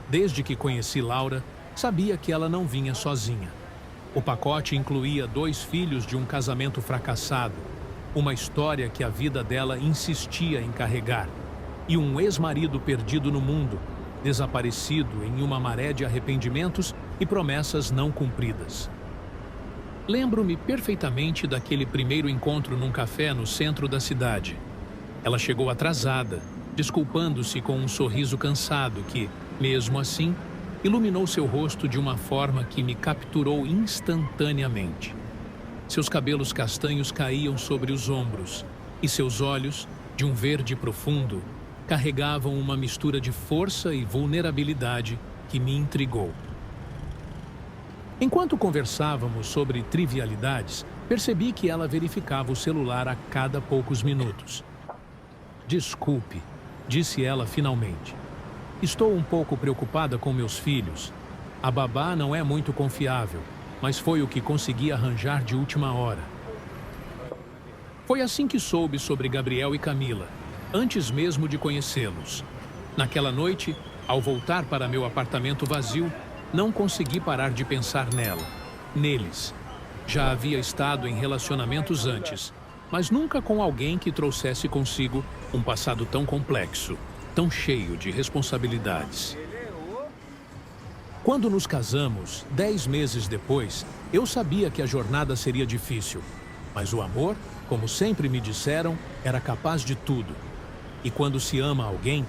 Desde que conheci Laura, sabia que ela não vinha sozinha. O pacote incluía 2 filhos de um casamento fracassado, uma história que a vida dela insistia em carregar, e um ex-marido perdido no mundo, desaparecido em uma maré de arrependimentos e promessas não cumpridas. Lembro-me perfeitamente daquele primeiro encontro num café no centro da cidade. Ela chegou atrasada, desculpando-se com um sorriso cansado que, mesmo assim, iluminou seu rosto de uma forma que me capturou instantaneamente. Seus cabelos castanhos caíam sobre os ombros, e seus olhos, de um verde profundo, carregavam uma mistura de força e vulnerabilidade que me intrigou. Enquanto conversávamos sobre trivialidades, percebi que ela verificava o celular a cada poucos minutos. "Desculpe", disse ela finalmente. "Estou um pouco preocupada com meus filhos. A babá não é muito confiável, mas foi o que consegui arranjar de última hora." Foi assim que soube sobre Gabriel e Camila, antes mesmo de conhecê-los. Naquela noite, ao voltar para meu apartamento vazio, não consegui parar de pensar neles. Já havia estado em relacionamentos antes, mas nunca com alguém que trouxesse consigo um passado tão complexo, tão cheio de responsabilidades. Quando nos casamos, 10 meses depois, eu sabia que a jornada seria difícil, mas o amor, como sempre me disseram, era capaz de tudo. E quando se ama alguém,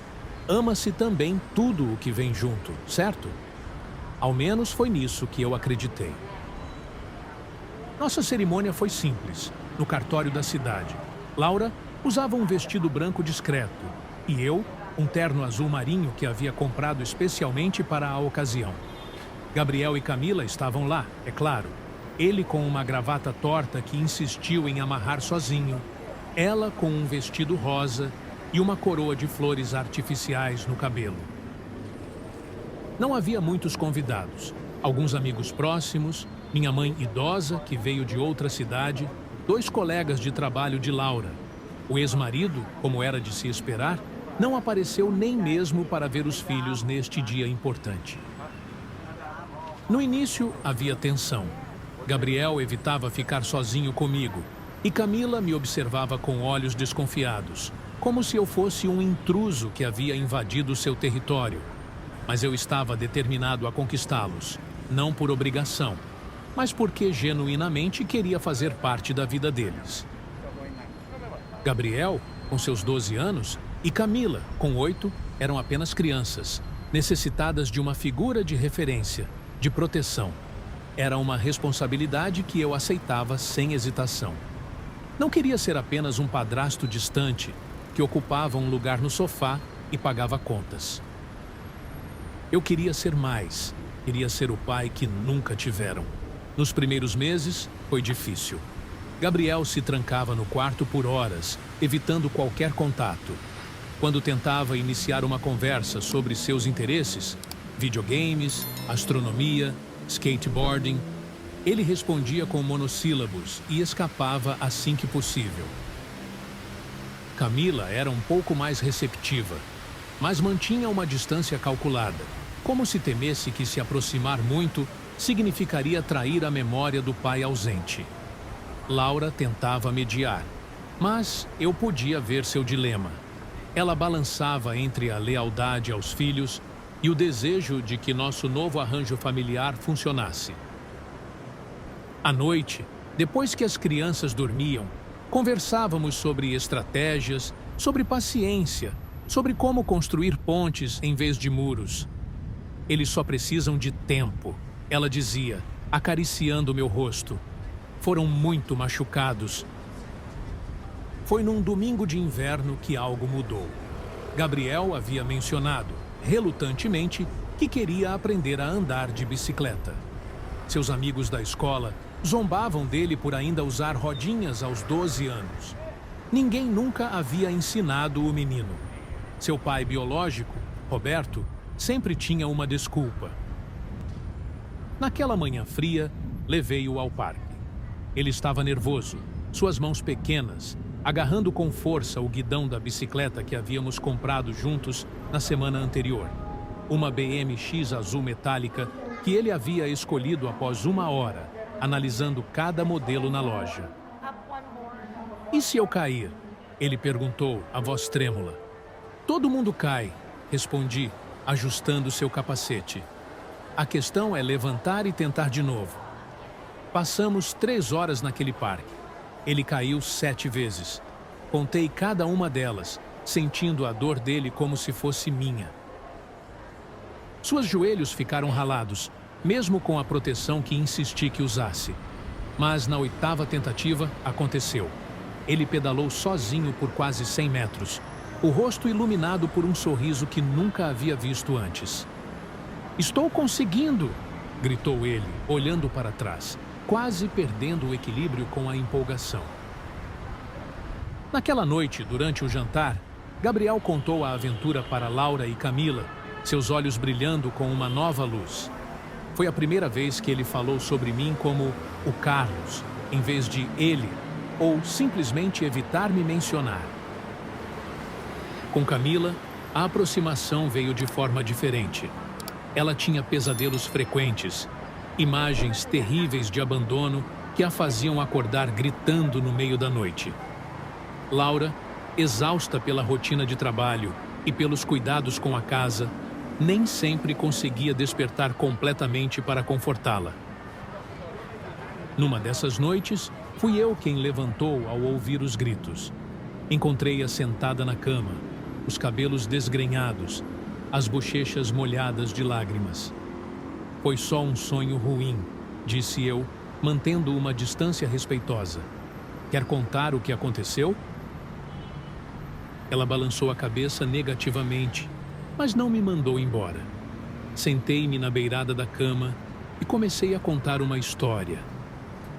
ama-se também tudo o que vem junto, certo? Ao menos foi nisso que eu acreditei. Nossa cerimônia foi simples, no cartório da cidade. Laura usava um vestido branco discreto e eu, um terno azul marinho que havia comprado especialmente para a ocasião. Gabriel e Camila estavam lá, é claro. Ele com uma gravata torta que insistiu em amarrar sozinho, ela com um vestido rosa e uma coroa de flores artificiais no cabelo. Não havia muitos convidados. Alguns amigos próximos, minha mãe idosa, que veio de outra cidade, 2 colegas de trabalho de Laura. O ex-marido, como era de se esperar, não apareceu nem mesmo para ver os filhos neste dia importante. No início, havia tensão. Gabriel evitava ficar sozinho comigo, e Camila me observava com olhos desconfiados, como se eu fosse um intruso que havia invadido seu território. Mas eu estava determinado a conquistá-los, não por obrigação, mas porque genuinamente queria fazer parte da vida deles. Gabriel, com seus 12 anos, e Camila, com 8, eram apenas crianças, necessitadas de uma figura de referência, de proteção. Era uma responsabilidade que eu aceitava sem hesitação. Não queria ser apenas um padrasto distante, que ocupava um lugar no sofá e pagava contas. Eu queria ser mais, queria ser o pai que nunca tiveram. Nos primeiros meses, foi difícil. Gabriel se trancava no quarto por horas, evitando qualquer contato. Quando tentava iniciar uma conversa sobre seus interesses, videogames, astronomia, skateboarding, ele respondia com monossílabos e escapava assim que possível. Camila era um pouco mais receptiva, mas mantinha uma distância calculada, como se temesse que se aproximar muito significaria trair a memória do pai ausente. Laura tentava mediar, mas eu podia ver seu dilema. Ela balançava entre a lealdade aos filhos e o desejo de que nosso novo arranjo familiar funcionasse. À noite, depois que as crianças dormiam, conversávamos sobre estratégias, sobre paciência, sobre como construir pontes em vez de muros. Eles só precisam de tempo, ela dizia, acariciando meu rosto. Foram muito machucados. Foi num domingo de inverno que algo mudou. Gabriel havia mencionado, relutantemente, que queria aprender a andar de bicicleta. Seus amigos da escola zombavam dele por ainda usar rodinhas aos 12 anos. Ninguém nunca havia ensinado o menino. Seu pai biológico, Roberto, sempre tinha uma desculpa. Naquela manhã fria, levei-o ao parque. Ele estava nervoso, suas mãos pequenas, agarrando com força o guidão da bicicleta que havíamos comprado juntos na semana anterior. uma BMX azul metálica que ele havia escolhido após 1 hora, analisando cada modelo na loja. E se eu cair? Ele perguntou, a voz trêmula. Todo mundo cai, respondi, ajustando seu capacete. A questão é levantar e tentar de novo. Passamos 3 horas naquele parque. Ele caiu 7 vezes. Contei cada uma delas, sentindo a dor dele como se fosse minha. Seus joelhos ficaram ralados, mesmo com a proteção que insisti que usasse. Mas na 8ª tentativa, aconteceu. Ele pedalou sozinho por quase 100 metros, o rosto iluminado por um sorriso que nunca havia visto antes. "Estou conseguindo!" gritou ele, olhando para trás, quase perdendo o equilíbrio com a empolgação. Naquela noite, durante o jantar, Gabriel contou a aventura para Laura e Camila, seus olhos brilhando com uma nova luz. Foi a primeira vez que ele falou sobre mim como o Carlos, em vez de ele, ou simplesmente evitar me mencionar. Com Camila, a aproximação veio de forma diferente. Ela tinha pesadelos frequentes, imagens terríveis de abandono que a faziam acordar gritando no meio da noite. Laura, exausta pela rotina de trabalho e pelos cuidados com a casa, nem sempre conseguia despertar completamente para confortá-la. Numa dessas noites, fui eu quem levantou ao ouvir os gritos. Encontrei-a sentada na cama, os cabelos desgrenhados, as bochechas molhadas de lágrimas. "Foi só um sonho ruim", disse eu, mantendo uma distância respeitosa. "Quer contar o que aconteceu?" Ela balançou a cabeça negativamente, mas não me mandou embora. Sentei-me na beirada da cama e comecei a contar uma história.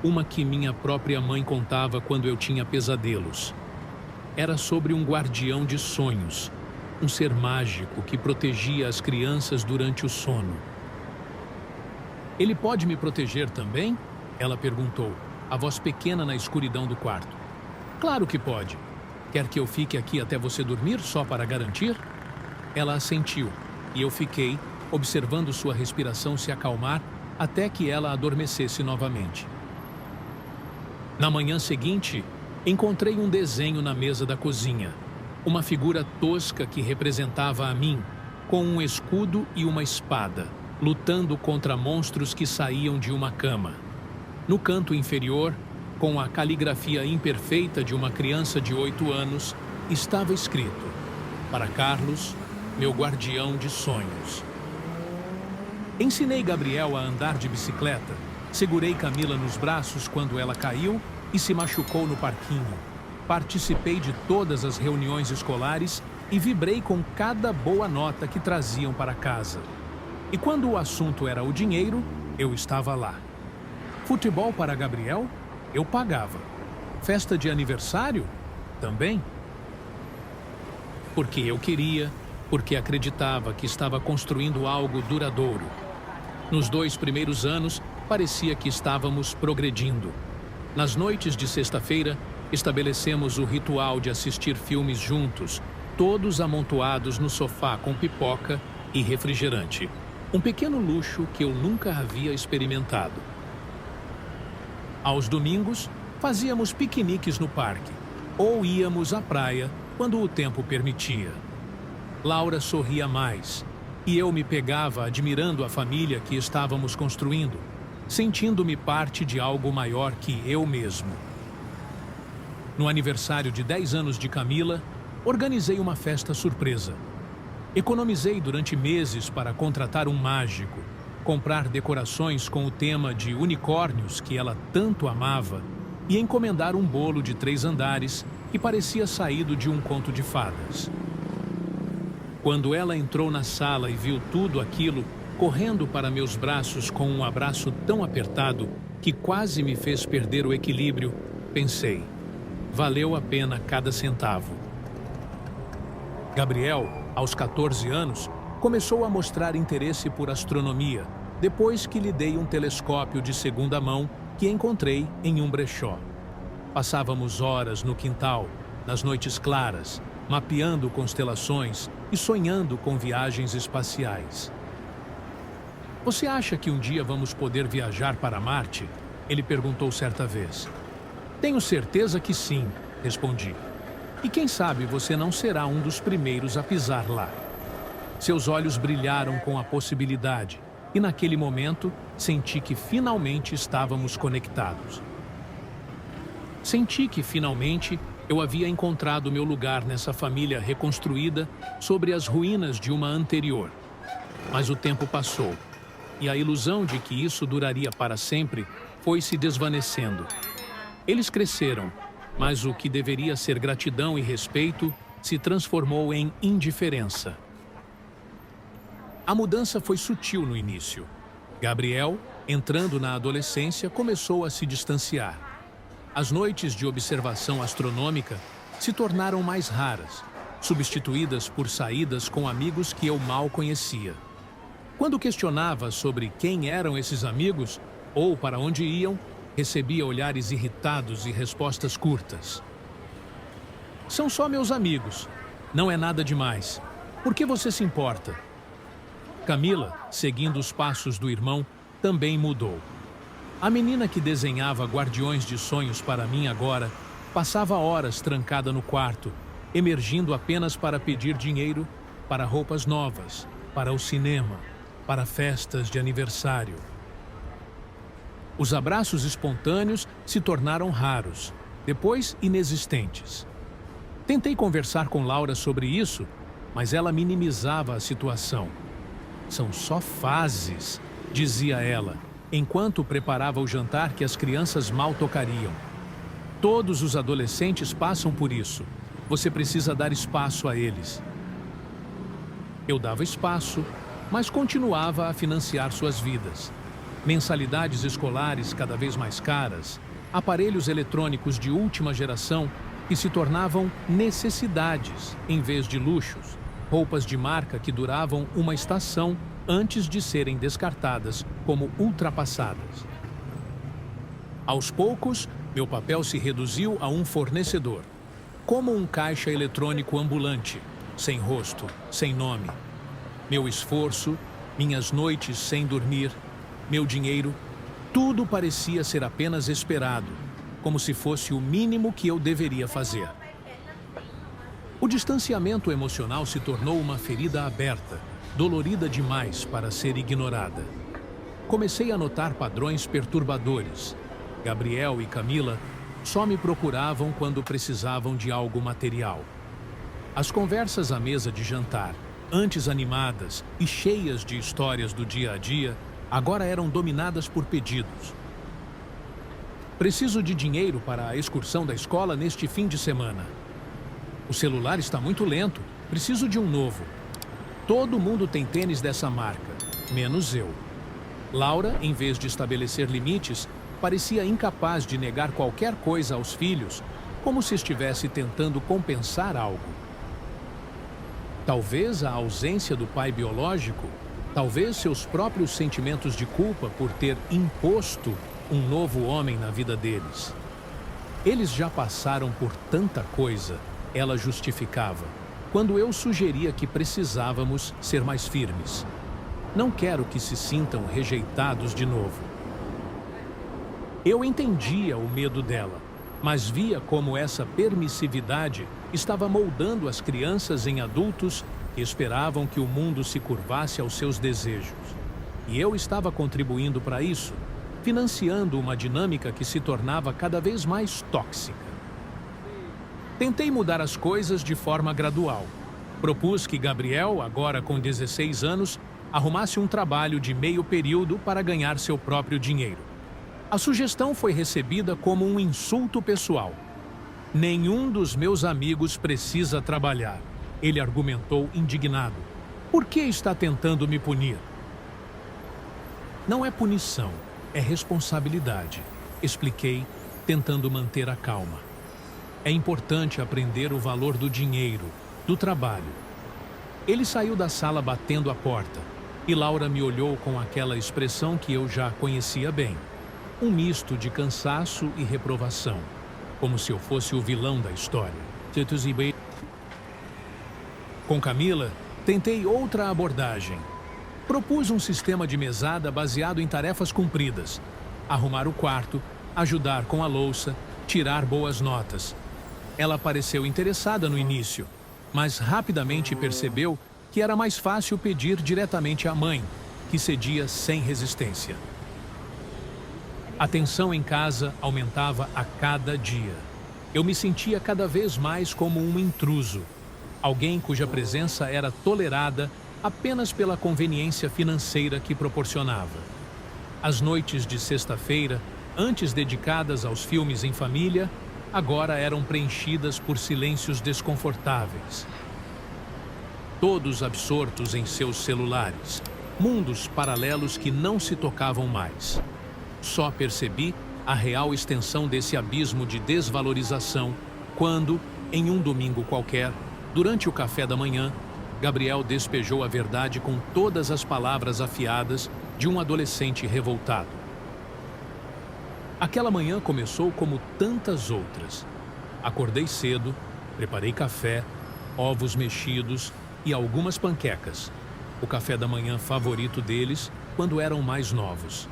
Uma que minha própria mãe contava quando eu tinha pesadelos. Era sobre um guardião de sonhos, um ser mágico que protegia as crianças durante o sono. "Ele pode me proteger também?" ela perguntou, a voz pequena na escuridão do quarto. "Claro que pode. Quer que eu fique aqui até você dormir, só para garantir?" Ela assentiu, e eu fiquei, observando sua respiração se acalmar até que ela adormecesse novamente. Na manhã seguinte, encontrei um desenho na mesa da cozinha. Uma figura tosca que representava a mim, com um escudo e uma espada, lutando contra monstros que saíam de uma cama. No canto inferior, com a caligrafia imperfeita de uma criança de 8 anos, estava escrito: "Para Carlos, meu guardião de sonhos." Ensinei Gabriel a andar de bicicleta, segurei Camila nos braços quando ela caiu e se machucou no parquinho. Participei de todas as reuniões escolares e vibrei com cada boa nota que traziam para casa. E quando o assunto era o dinheiro, eu estava lá. Futebol para Gabriel? Eu pagava. Festa de aniversário? Também. Porque eu queria, porque acreditava que estava construindo algo duradouro. Nos 2 primeiros anos, parecia que estávamos progredindo. Nas noites de sexta-feira, estabelecemos o ritual de assistir filmes juntos, todos amontoados no sofá com pipoca e refrigerante. Um pequeno luxo que eu nunca havia experimentado. Aos domingos, fazíamos piqueniques no parque, ou íamos à praia quando o tempo permitia. Laura sorria mais, e eu me pegava admirando a família que estávamos construindo, sentindo-me parte de algo maior que eu mesmo. No aniversário de 10 anos de Camila, organizei uma festa surpresa. Economizei durante meses para contratar um mágico, comprar decorações com o tema de unicórnios que ela tanto amava e encomendar um bolo de 3 andares que parecia saído de um conto de fadas. Quando ela entrou na sala e viu tudo aquilo, correndo para meus braços com um abraço tão apertado que quase me fez perder o equilíbrio, pensei: valeu a pena cada centavo. Gabriel, aos 14 anos, começou a mostrar interesse por astronomia, depois que lhe dei um telescópio de segunda mão que encontrei em um brechó. Passávamos horas no quintal, nas noites claras, mapeando constelações e sonhando com viagens espaciais. Você acha que um dia vamos poder viajar para Marte? Ele perguntou certa vez. Tenho certeza que sim, respondi. E quem sabe você não será um dos primeiros a pisar lá. Seus olhos brilharam com a possibilidade, e naquele momento senti que finalmente estávamos conectados. Senti que finalmente eu havia encontrado meu lugar nessa família reconstruída sobre as ruínas de uma anterior. Mas o tempo passou, e a ilusão de que isso duraria para sempre foi se desvanecendo. Eles cresceram, mas o que deveria ser gratidão e respeito se transformou em indiferença. A mudança foi sutil no início. Gabriel, entrando na adolescência, começou a se distanciar. As noites de observação astronômica se tornaram mais raras, substituídas por saídas com amigos que eu mal conhecia. Quando questionava sobre quem eram esses amigos ou para onde iam, recebia olhares irritados e respostas curtas. São só meus amigos. Não é nada demais. Por que você se importa? Camila, seguindo os passos do irmão, também mudou. A menina que desenhava guardiões de sonhos para mim agora passava horas trancada no quarto, emergindo apenas para pedir dinheiro para roupas novas, para o cinema, para festas de aniversário. Os abraços espontâneos se tornaram raros, depois inexistentes. Tentei conversar com Laura sobre isso, mas ela minimizava a situação. São só fases, dizia ela, enquanto preparava o jantar que as crianças mal tocariam. Todos os adolescentes passam por isso. Você precisa dar espaço a eles. Eu dava espaço, mas continuava a financiar suas vidas. Mensalidades escolares cada vez mais caras, aparelhos eletrônicos de última geração que se tornavam necessidades em vez de luxos, roupas de marca que duravam uma estação antes de serem descartadas como ultrapassadas. Aos poucos, meu papel se reduziu a um fornecedor, como um caixa eletrônico ambulante, sem rosto, sem nome. Meu esforço, minhas noites sem dormir, meu dinheiro, tudo parecia ser apenas esperado, como se fosse o mínimo que eu deveria fazer. O distanciamento emocional se tornou uma ferida aberta, dolorida demais para ser ignorada. Comecei a notar padrões perturbadores. Gabriel e Camila só me procuravam quando precisavam de algo material. As conversas à mesa de jantar, antes animadas e cheias de histórias do dia a dia, agora eram dominadas por pedidos. Preciso de dinheiro para a excursão da escola neste fim de semana. O celular está muito lento, preciso de um novo. Todo mundo tem tênis dessa marca, menos eu. Laura, em vez de estabelecer limites, parecia incapaz de negar qualquer coisa aos filhos, como se estivesse tentando compensar algo. Talvez a ausência do pai biológico, talvez seus próprios sentimentos de culpa por ter imposto um novo homem na vida deles. Eles já passaram por tanta coisa, ela justificava, quando eu sugeria que precisávamos ser mais firmes. Não quero que se sintam rejeitados de novo. Eu entendia o medo dela, mas via como essa permissividade estava moldando as crianças em adultos que esperavam que o mundo se curvasse aos seus desejos. E eu estava contribuindo para isso, financiando uma dinâmica que se tornava cada vez mais tóxica. Tentei mudar as coisas de forma gradual. Propus que Gabriel, agora com 16 anos, arrumasse um trabalho de meio período para ganhar seu próprio dinheiro. A sugestão foi recebida como um insulto pessoal. Nenhum dos meus amigos precisa trabalhar, ele argumentou indignado. Por que está tentando me punir? Não é punição, é responsabilidade, expliquei, tentando manter a calma. É importante aprender o valor do dinheiro, do trabalho. Ele saiu da sala batendo a porta, e Laura me olhou com aquela expressão que eu já conhecia bem. Um misto de cansaço e reprovação, como se eu fosse o vilão da história. Com Camila, tentei outra abordagem. Propus um sistema de mesada baseado em tarefas cumpridas. Arrumar o quarto, ajudar com a louça, tirar boas notas. Ela pareceu interessada no início, mas rapidamente percebeu que era mais fácil pedir diretamente à mãe, que cedia sem resistência. A tensão em casa aumentava a cada dia. Eu me sentia cada vez mais como um intruso, alguém cuja presença era tolerada apenas pela conveniência financeira que proporcionava. As noites de sexta-feira, antes dedicadas aos filmes em família, agora eram preenchidas por silêncios desconfortáveis. Todos absortos em seus celulares, mundos paralelos que não se tocavam mais. Só percebi a real extensão desse abismo de desvalorização quando, em um domingo qualquer, durante o café da manhã, Gabriel despejou a verdade com todas as palavras afiadas de um adolescente revoltado. Aquela manhã começou como tantas outras. Acordei cedo, preparei café, ovos mexidos e algumas panquecas, o café da manhã favorito deles quando eram mais novos.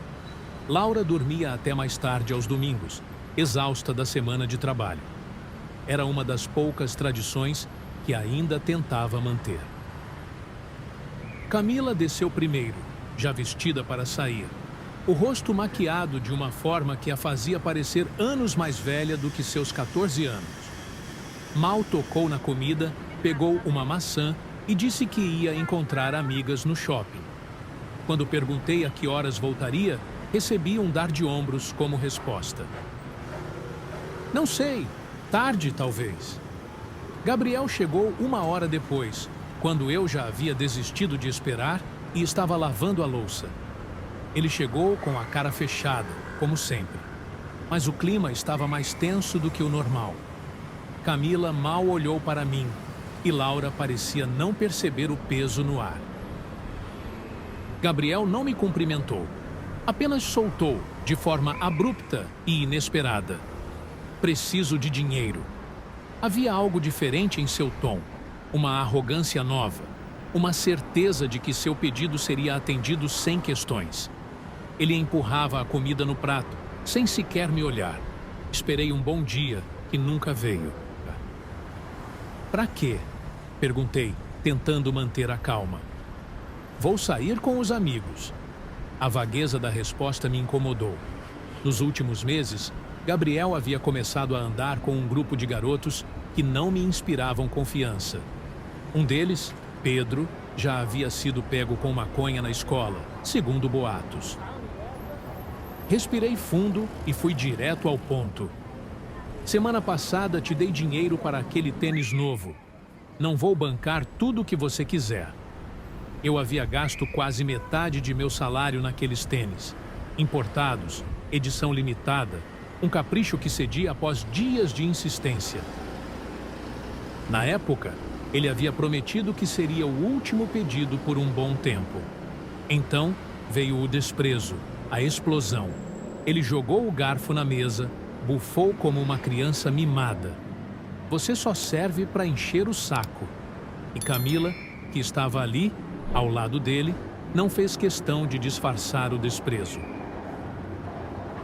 Laura dormia até mais tarde aos domingos, exausta da semana de trabalho. Era uma das poucas tradições que ainda tentava manter. Camila desceu primeiro, já vestida para sair, o rosto maquiado de uma forma que a fazia parecer anos mais velha do que seus 14 anos. Mal tocou na comida, pegou uma maçã e disse que ia encontrar amigas no shopping. Quando perguntei a que horas voltaria, recebi um dar de ombros como resposta. Não sei, tarde talvez. Gabriel chegou 1 hora depois, quando eu já havia desistido de esperar e estava lavando a louça. Ele chegou com a cara fechada, como sempre. Mas o clima estava mais tenso do que o normal. Camila mal olhou para mim e Laura parecia não perceber o peso no ar. Gabriel não me cumprimentou. Apenas soltou, de forma abrupta e inesperada. Preciso de dinheiro. Havia algo diferente em seu tom, uma arrogância nova, uma certeza de que seu pedido seria atendido sem questões. Ele empurrava a comida no prato, sem sequer me olhar. Esperei um bom dia, que nunca veio. Pra quê? Perguntei, tentando manter a calma. Vou sair com os amigos. A vagueza da resposta me incomodou. Nos últimos meses, Gabriel havia começado a andar com um grupo de garotos que não me inspiravam confiança. Um deles, Pedro, já havia sido pego com maconha na escola, segundo boatos. Respirei fundo e fui direto ao ponto. Semana passada te dei dinheiro para aquele tênis novo. Não vou bancar tudo o que você quiser. Eu havia gasto quase metade de meu salário naqueles tênis. Importados, edição limitada, um capricho que cedi após dias de insistência. Na época, ele havia prometido que seria o último pedido por um bom tempo. Então, veio o desprezo, a explosão. Ele jogou o garfo na mesa, bufou como uma criança mimada. Você só serve para encher o saco. E Camila, que estava ali, ao lado dele, não fez questão de disfarçar o desprezo.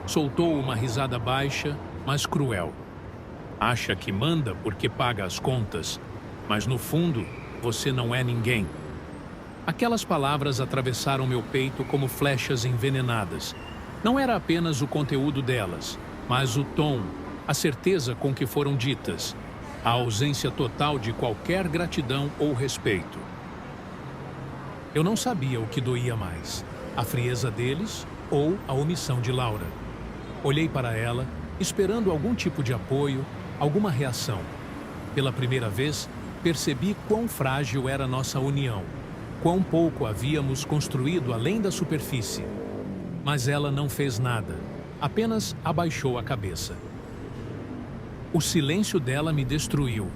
Soltou uma risada baixa, mas cruel. Acha que manda porque paga as contas, mas no fundo, você não é ninguém. Aquelas palavras atravessaram meu peito como flechas envenenadas. Não era apenas o conteúdo delas, mas o tom, a certeza com que foram ditas, a ausência total de qualquer gratidão ou respeito. Eu não sabia o que doía mais, a frieza deles ou a omissão de Laura. Olhei para ela, esperando algum tipo de apoio, alguma reação. Pela primeira vez, percebi quão frágil era nossa união, quão pouco havíamos construído além da superfície. Mas ela não fez nada, apenas abaixou a cabeça. O silêncio dela me destruiu.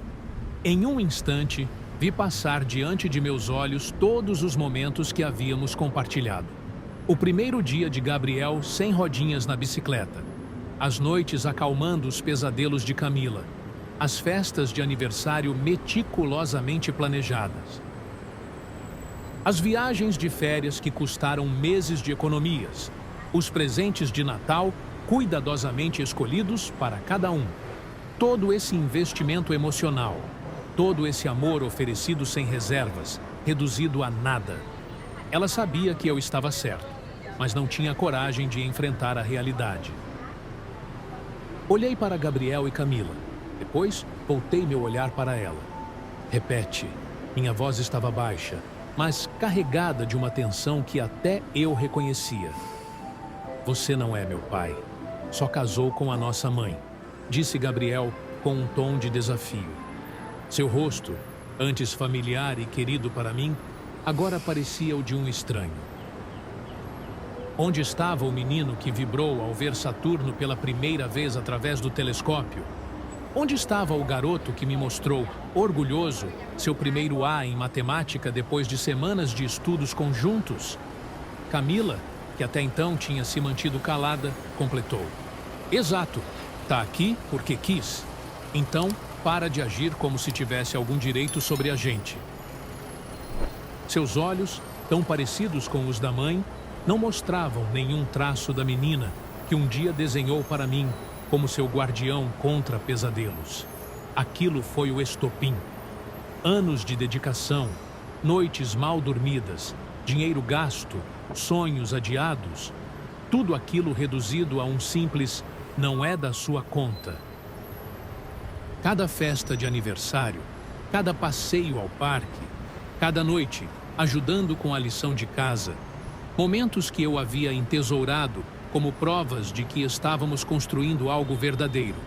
Em um instante, vi passar diante de meus olhos todos os momentos que havíamos compartilhado. O primeiro dia de Gabriel sem rodinhas na bicicleta. As noites acalmando os pesadelos de Camila. as festas de aniversário meticulosamente planejadas, as viagens de férias que custaram meses de economias, os presentes de Natal cuidadosamente escolhidos para cada um, todo esse investimento emocional, todo esse amor oferecido sem reservas, reduzido a nada. Ela sabia que eu estava certo, mas não tinha coragem de enfrentar a realidade. Olhei para Gabriel e Camila. Depois, voltei meu olhar para ela. Repete. Minha voz estava baixa, mas carregada de uma tensão que até eu reconhecia. Você não é meu pai. Só casou com a nossa mãe, disse Gabriel com um tom de desafio. Seu rosto, antes familiar e querido para mim, agora parecia o de um estranho. Onde estava o menino que vibrou ao ver Saturno pela primeira vez através do telescópio? Onde estava o garoto que me mostrou, orgulhoso, seu primeiro A em matemática depois de semanas de estudos conjuntos? Camila, que até então tinha se mantido calada, completou. Exato, tá aqui porque quis. Então, para de agir como se tivesse algum direito sobre a gente. Seus olhos, tão parecidos com os da mãe, não mostravam nenhum traço da menina que um dia desenhou para mim como seu guardião contra pesadelos. Aquilo foi o estopim. Anos de dedicação, noites mal dormidas, dinheiro gasto, sonhos adiados, tudo aquilo reduzido a um simples não é da sua conta. Cada festa de aniversário, cada passeio ao parque, cada noite ajudando com a lição de casa, momentos que eu havia entesourado como provas de que estávamos construindo algo verdadeiro,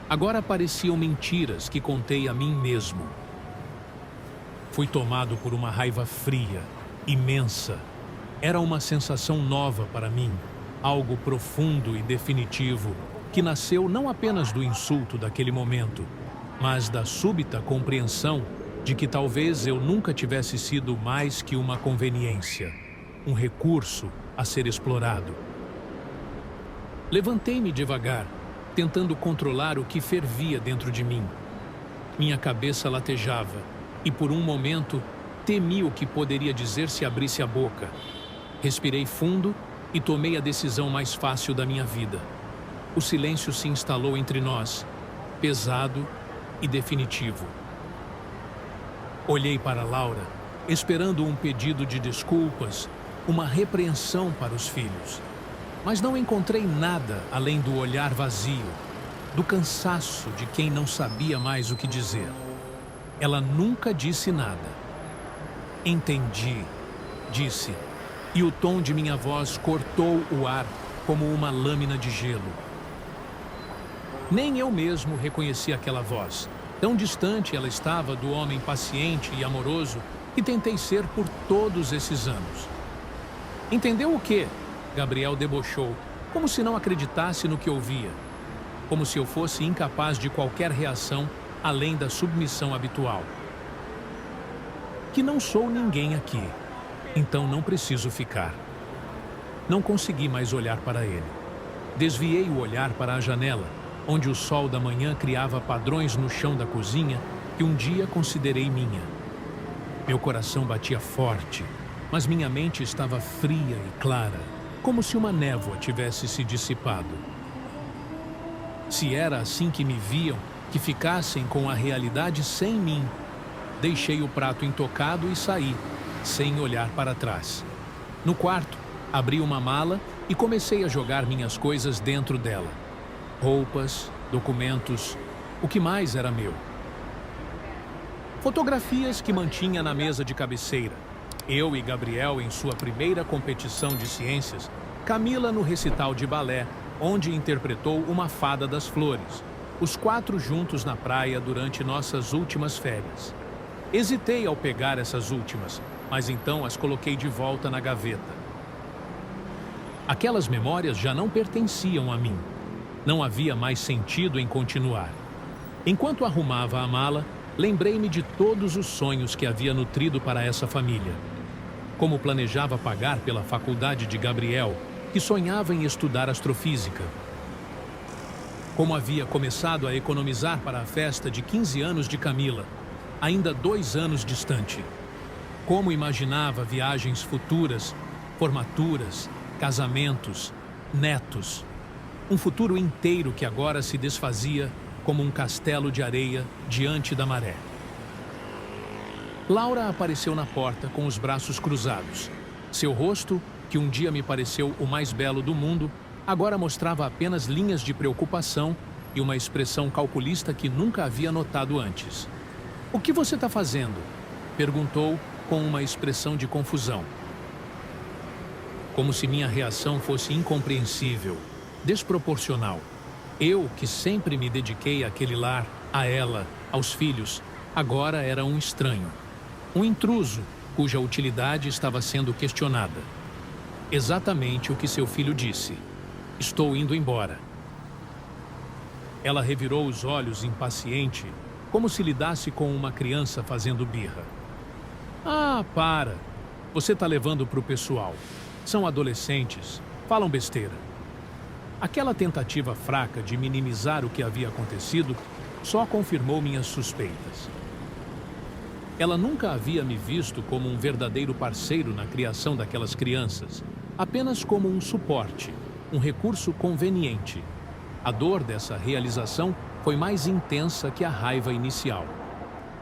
agora pareciam mentiras que contei a mim mesmo. Fui tomado por uma raiva fria, imensa. Era uma sensação nova para mim, algo profundo e definitivo, que nasceu não apenas do insulto daquele momento, mas da súbita compreensão de que talvez eu nunca tivesse sido mais que uma conveniência, um recurso a ser explorado. Levantei-me devagar, tentando controlar o que fervia dentro de mim. Minha cabeça latejava e, por um momento, temi o que poderia dizer se abrisse a boca. Respirei fundo e tomei a decisão mais fácil da minha vida. O silêncio se instalou entre nós, pesado e definitivo. Olhei para Laura, esperando um pedido de desculpas, uma repreensão para os filhos. Mas não encontrei nada além do olhar vazio, do cansaço de quem não sabia mais o que dizer. Ela nunca disse nada. Entendi, disse, e o tom de minha voz cortou o ar como uma lâmina de gelo. Nem eu mesmo reconheci aquela voz. Tão distante ela estava do homem paciente e amoroso que tentei ser por todos esses anos. Entendeu o quê? Gabriel debochou, como se não acreditasse no que ouvia. Como se eu fosse incapaz de qualquer reação além da submissão habitual. Que não sou ninguém aqui, então não preciso ficar. Não consegui mais olhar para ele. Desviei o olhar para a janela, onde o sol da manhã criava padrões no chão da cozinha que um dia considerei minha. Meu coração batia forte, mas minha mente estava fria e clara, como se uma névoa tivesse se dissipado. Se era assim que me viam, que ficassem com a realidade sem mim, deixei o prato intocado e saí, sem olhar para trás. No quarto, abri uma mala e comecei a jogar minhas coisas dentro dela. Roupas, documentos, o que mais era meu. Fotografias que mantinha na mesa de cabeceira. Eu e Gabriel em sua primeira competição de ciências, Camila no recital de balé, onde interpretou uma fada das flores, os 4 juntos na praia durante nossas últimas férias. Hesitei ao pegar essas últimas, mas então as coloquei de volta na gaveta. Aquelas memórias já não pertenciam a mim. Não havia mais sentido em continuar. Enquanto arrumava a mala, lembrei-me de todos os sonhos que havia nutrido para essa família. Como planejava pagar pela faculdade de Gabriel, que sonhava em estudar astrofísica. Como havia começado a economizar para a festa de 15 anos de Camila, ainda 2 anos distante. Como imaginava viagens futuras, formaturas, casamentos, netos. Um futuro inteiro que agora se desfazia como um castelo de areia diante da maré. Laura apareceu na porta com os braços cruzados. Seu rosto, que um dia me pareceu o mais belo do mundo, agora mostrava apenas linhas de preocupação e uma expressão calculista que nunca havia notado antes. "O que você está fazendo?" perguntou com uma expressão de confusão. Como se minha reação fosse incompreensível, desproporcional. Eu, que sempre me dediquei àquele lar, a ela, aos filhos, agora era um estranho. Um intruso, cuja utilidade estava sendo questionada. Exatamente o que seu filho disse. "Estou indo embora." Ela revirou os olhos impaciente, como se lidasse com uma criança fazendo birra. "Ah, para! Você está levando para o pessoal. São adolescentes, falam besteira." Aquela tentativa fraca de minimizar o que havia acontecido só confirmou minhas suspeitas. Ela nunca havia me visto como um verdadeiro parceiro na criação daquelas crianças, apenas como um suporte, um recurso conveniente. A dor dessa realização foi mais intensa que a raiva inicial.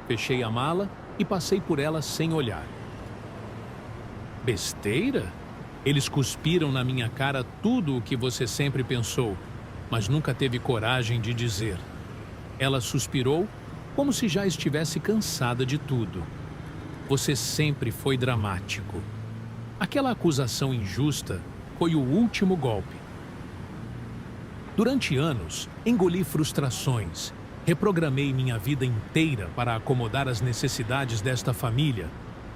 Fechei a mala e passei por ela sem olhar. "Besteira?" Eles cuspiram na minha cara tudo o que você sempre pensou, mas nunca teve coragem de dizer. Ela suspirou, como se já estivesse cansada de tudo. "Você sempre foi dramático." Aquela acusação injusta foi o último golpe. Durante anos, engoli frustrações, reprogramei minha vida inteira para acomodar as necessidades desta família,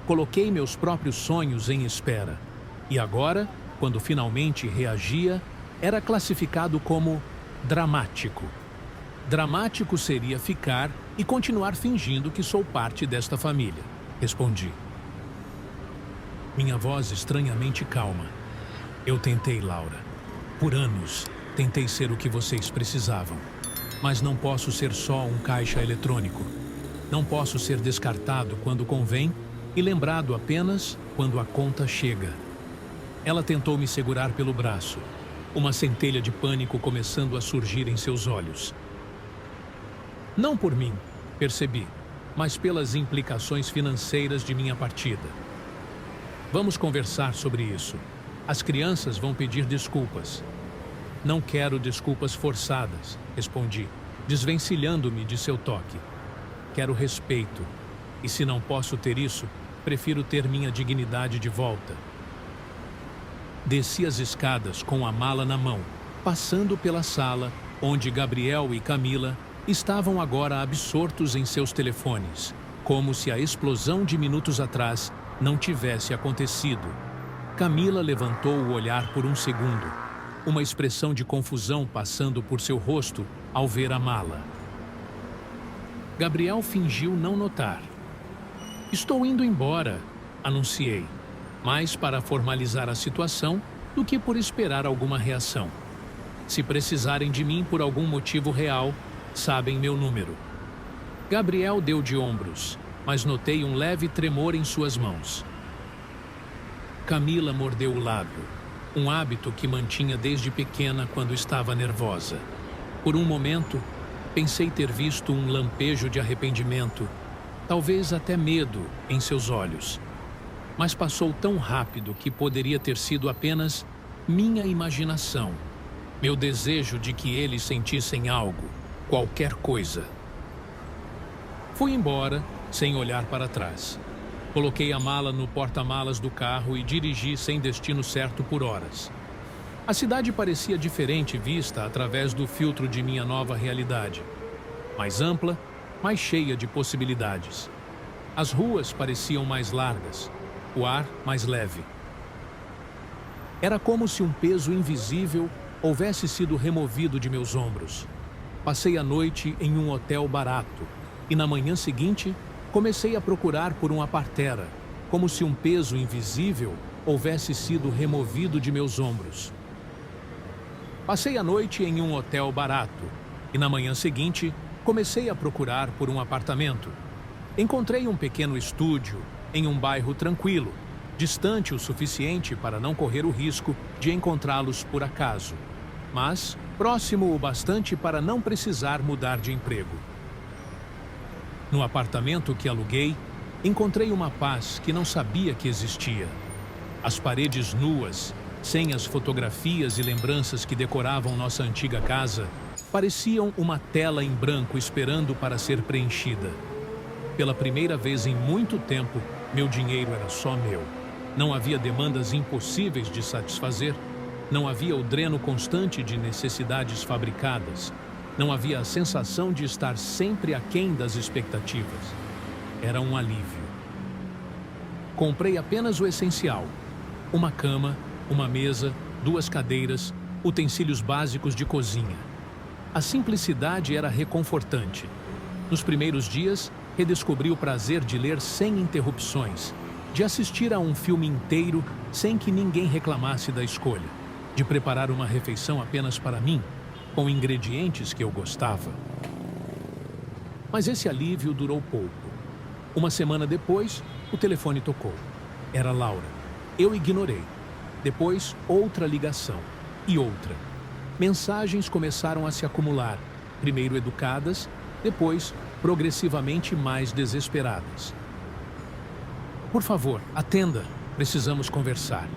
coloquei meus próprios sonhos em espera. E agora, quando finalmente reagia, era classificado como dramático. Dramático seria ficar e continuar fingindo que sou parte desta família, respondi. Minha voz estranhamente calma. "Eu tentei, Laura. Por anos, tentei ser o que vocês precisavam. Mas não posso ser só um caixa eletrônico. Não posso ser descartado quando convém e lembrado apenas quando a conta chega." Ela tentou me segurar pelo braço, uma centelha de pânico começando a surgir em seus olhos. Não por mim, percebi, mas pelas implicações financeiras de minha partida. "Vamos conversar sobre isso. As crianças vão pedir desculpas." "Não quero desculpas forçadas", respondi, desvencilhando-me de seu toque. "Quero respeito, e se não posso ter isso, prefiro ter minha dignidade de volta." Desci as escadas com a mala na mão, passando pela sala, onde Gabriel e Camila estavam agora absortos em seus telefones, como se a explosão de minutos atrás não tivesse acontecido. Camila levantou o olhar por um segundo, uma expressão de confusão passando por seu rosto ao ver a mala. Gabriel fingiu não notar. "Estou indo embora", anunciei, mais para formalizar a situação do que por esperar alguma reação. "Se precisarem de mim por algum motivo real, sabem meu número." Gabriel deu de ombros, mas notei um leve tremor em suas mãos. Camila mordeu o lábio, um hábito que mantinha desde pequena quando estava nervosa. Por um momento, pensei ter visto um lampejo de arrependimento, talvez até medo, em seus olhos. Mas passou tão rápido que poderia ter sido apenas minha imaginação, meu desejo de que eles sentissem algo, qualquer coisa. Fui embora, sem olhar para trás. Coloquei a mala no porta-malas do carro e dirigi sem destino certo por horas. A cidade parecia diferente vista através do filtro de minha nova realidade. Mais ampla, mais cheia de possibilidades. As ruas pareciam mais largas, o ar mais leve. Era como se um peso invisível houvesse sido removido de meus ombros. Passei a noite em um hotel barato e na manhã seguinte comecei a procurar por uma partera, como se um peso invisível houvesse sido removido de meus ombros. Passei a noite em um hotel barato E na manhã seguinte, comecei a procurar por um apartamento. Encontrei um pequeno estúdio em um bairro tranquilo, distante o suficiente para não correr o risco de encontrá-los por acaso, mas próximo o bastante para não precisar mudar de emprego. No apartamento que aluguei, encontrei uma paz que não sabia que existia. As paredes nuas, sem as fotografias e lembranças que decoravam nossa antiga casa, pareciam uma tela em branco esperando para ser preenchida. Pela primeira vez em muito tempo, meu dinheiro era só meu. Não havia demandas impossíveis de satisfazer. Não havia o dreno constante de necessidades fabricadas. Não havia a sensação de estar sempre aquém das expectativas. Era um alívio. Comprei apenas o essencial: uma cama, uma mesa, 2 cadeiras, utensílios básicos de cozinha. A simplicidade era reconfortante. Nos primeiros dias, redescobri o prazer de ler sem interrupções, de assistir a um filme inteiro sem que ninguém reclamasse da escolha, de preparar uma refeição apenas para mim, com ingredientes que eu gostava. Mas esse alívio durou pouco. Uma semana depois, o telefone tocou. Era Laura. Eu ignorei. Depois, outra ligação. E outra. Mensagens começaram a se acumular, primeiro educadas, depois progressivamente mais desesperadas. Por favor, atenda. Precisamos conversar.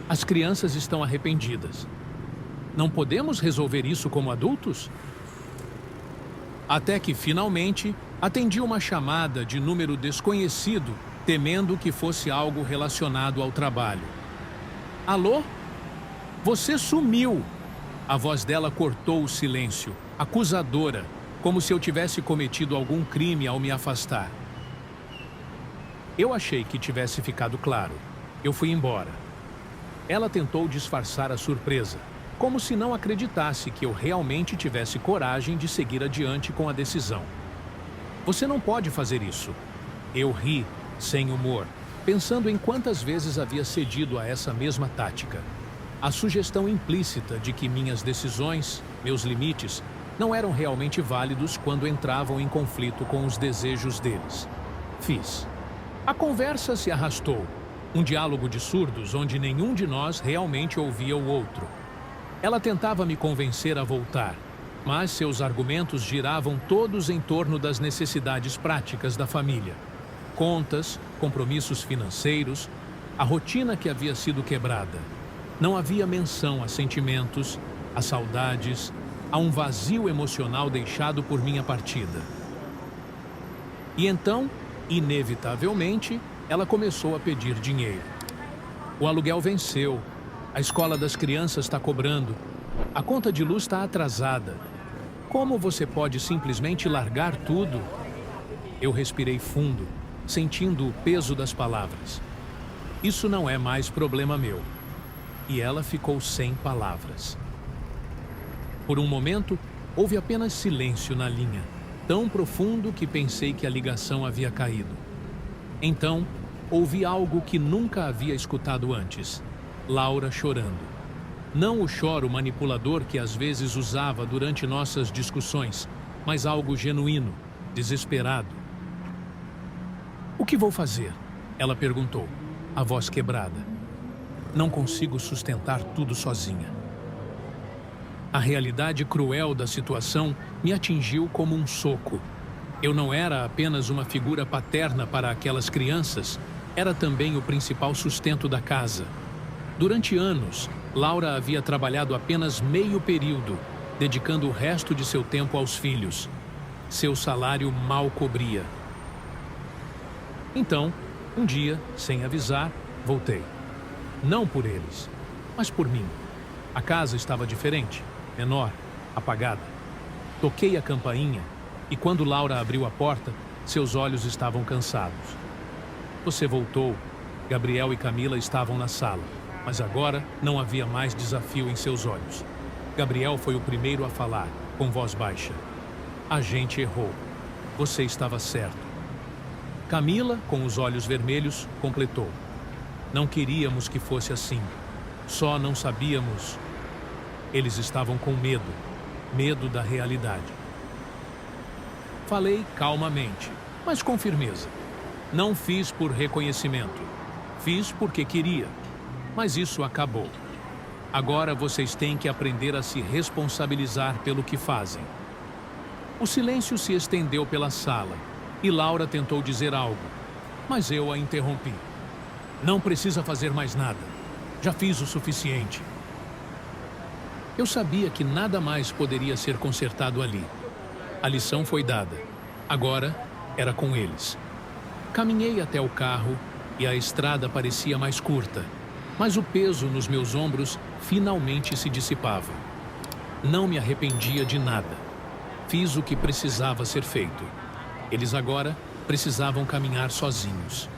As crianças estão arrependidas. Não podemos resolver isso como adultos? Até que, finalmente, atendi uma chamada de número desconhecido, temendo que fosse algo relacionado ao trabalho. Alô? Você sumiu! A voz dela cortou o silêncio, acusadora, como se eu tivesse cometido algum crime ao me afastar. Eu achei que tivesse ficado claro. Eu fui embora. Ela tentou disfarçar a surpresa, como se não acreditasse que eu realmente tivesse coragem de seguir adiante com a decisão. Você não pode fazer isso. Eu ri, sem humor, pensando em quantas vezes havia cedido a essa mesma tática. A sugestão implícita de que minhas decisões, meus limites, não eram realmente válidos quando entravam em conflito com os desejos deles. Fiz. A conversa se arrastou, um diálogo de surdos onde nenhum de nós realmente ouvia o outro. Ela tentava me convencer a voltar, mas seus argumentos giravam todos em torno das necessidades práticas da família. Contas, compromissos financeiros, a rotina que havia sido quebrada. Não havia menção a sentimentos, a saudades, a um vazio emocional deixado por minha partida. E então, inevitavelmente, ela começou a pedir dinheiro. O aluguel venceu, a escola das crianças está cobrando, a conta de luz está atrasada. Como você pode simplesmente largar tudo? Eu respirei fundo, sentindo o peso das palavras. Isso não é mais problema meu. E ela ficou sem palavras. Por um momento, houve apenas silêncio na linha, tão profundo que pensei que a ligação havia caído. Então, ouvi algo que nunca havia escutado antes: Laura chorando. Não o choro manipulador que às vezes usava durante nossas discussões, mas algo genuíno, desesperado. O que vou fazer? Ela perguntou, a voz quebrada. Não consigo sustentar tudo sozinha. A realidade cruel da situação me atingiu como um soco. Eu não era apenas uma figura paterna para aquelas crianças, era também o principal sustento da casa. Durante anos, Laura havia trabalhado apenas meio período, dedicando o resto de seu tempo aos filhos. Seu salário mal cobria. Então, um dia, sem avisar, voltei. Não por eles, mas por mim. A casa estava diferente, menor, apagada. Toquei a campainha e quando Laura abriu a porta, seus olhos estavam cansados. Você voltou. Gabriel e Camila estavam na sala, mas agora não havia mais desafio em seus olhos. Gabriel foi o primeiro a falar, com voz baixa. A gente errou. Você estava certo. Camila, com os olhos vermelhos, completou. Não queríamos que fosse assim. Só não sabíamos. Eles estavam com medo. medo da realidade. Falei calmamente, mas com firmeza. Não fiz por reconhecimento. Fiz porque queria. Mas isso acabou. Agora vocês têm que aprender a se responsabilizar pelo que fazem. O silêncio se estendeu pela sala e Laura tentou dizer algo, mas eu a interrompi. Não precisa fazer mais nada. Já fiz o suficiente. Eu sabia que nada mais poderia ser consertado ali. A lição foi dada. Agora era com eles. Caminhei até o carro e a estrada parecia mais curta, mas o peso nos meus ombros finalmente se dissipava. Não me arrependia de nada. Fiz o que precisava ser feito. Eles agora precisavam caminhar sozinhos.